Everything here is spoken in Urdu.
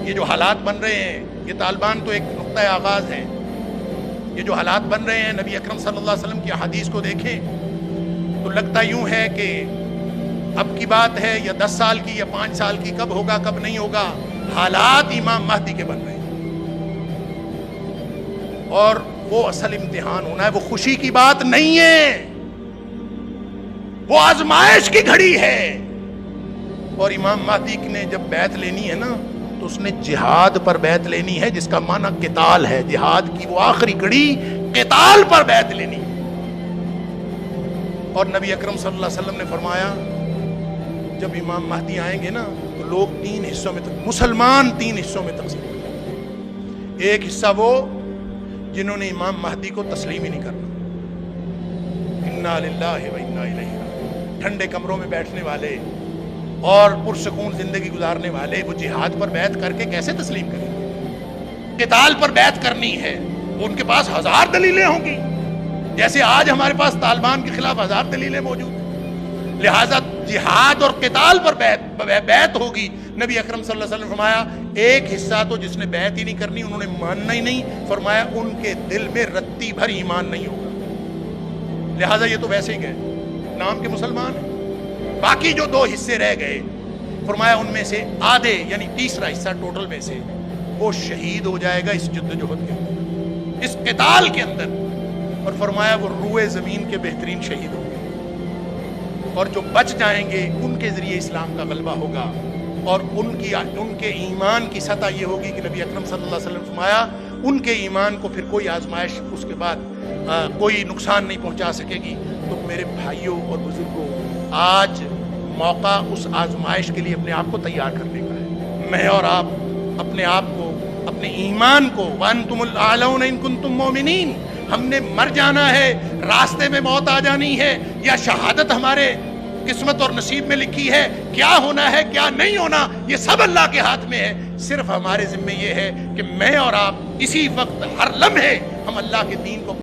یہ جو حالات بن رہے ہیں، یہ طالبان تو ایک نقطۂ آغاز ہے. یہ جو حالات بن رہے ہیں، نبی اکرم صلی اللہ علیہ وسلم کی احادیث کو دیکھیں تو لگتا یوں ہے کہ اب کی بات ہے یا 10 سال کی یا 5 سال کی، کب ہوگا کب نہیں ہوگا. حالات امام مہدی کے بن رہے ہیں، اور وہ اصل امتحان ہونا ہے. وہ خوشی کی بات نہیں ہے، وہ آزمائش کی گھڑی ہے. اور امام مہدی نے جب بیعت لینی ہے نا تو اس نے جہاد پر بیعت لینی ہے، جس کا معنی قتال ہے. جہاد کی وہ آخری کڑی قتال پر بیعت لینی ہے. اور نبی اکرم صلی اللہ علیہ وسلم نے فرمایا جب امام مہدی آئیں گے نا تو لوگ 3 حصوں میں مسلمان 3 حصوں میں تقسیم ہو جائیں گے. ایک حصہ وہ جنہوں نے امام مہدی کو تسلیم ہی نہیں کرنا، انا للہ و انا الیہ راجعون. ٹھنڈے کمروں میں بیٹھنے والے اور پرسکون زندگی گزارنے والے، وہ جہاد پر بیعت کر کے کیسے تسلیم کریں گے؟ قتال پر بیعت کرنی ہے، ان کے پاس 1000 دلیلیں ہوں گی، جیسے آج ہمارے پاس طالبان کے خلاف 1000 دلیلیں موجود ہیں. لہٰذا جہاد اور قتال پر بیعت ہوگی. نبی اکرم صلی اللہ علیہ وسلم نے فرمایا ایک حصہ تو جس نے بیعت ہی نہیں کرنی، انہوں نے ماننا ہی نہیں. فرمایا ان کے دل میں رتی بھر ایمان نہیں ہوگا. لہٰذا یہ تو ویسے ہی گئے، نام کے مسلمان ہیں. باقی جو 2 حصے رہ گئے، فرمایا ان میں سے آدھے یعنی تیسرا حصہ ٹوٹل میں سے وہ شہید ہو جائے گا اس جدوجہد کے اندر، اس قتال کے اندر. اور فرمایا وہ روئے زمین کے بہترین شہید ہوں گے. اور جو بچ جائیں گے ان کے ذریعے اسلام کا غلبہ ہوگا. اور ان کے ایمان کی سطح یہ ہوگی کہ نبی اکرم صلی اللہ علیہ وسلم فرمایا ان کے ایمان کو پھر کوئی آزمائش اس کے بعد کوئی نقصان نہیں پہنچا سکے گی. تو میرے بھائیوں اور بزرگوں، آج موقع اس آزمائش کے لیے اپنے آپ کو تیار کرنے کا ہے. میں اور آپ اپنے آپ کو، اپنے ایمان کو، وَأَنْتُمُ الْأَعْلَوْنَ إِن كُنتُم مُؤْمِنِينَ، ہم نے مر جانا ہے، راستے میں موت آ جانی ہے، یا شہادت ہمارے قسمت اور نصیب میں لکھی ہے. کیا ہونا ہے کیا نہیں ہونا یہ سب اللہ کے ہاتھ میں ہے. صرف ہمارے ذمہ یہ ہے کہ میں اور آپ اسی وقت ہر لمحے ہم اللہ کے دین کو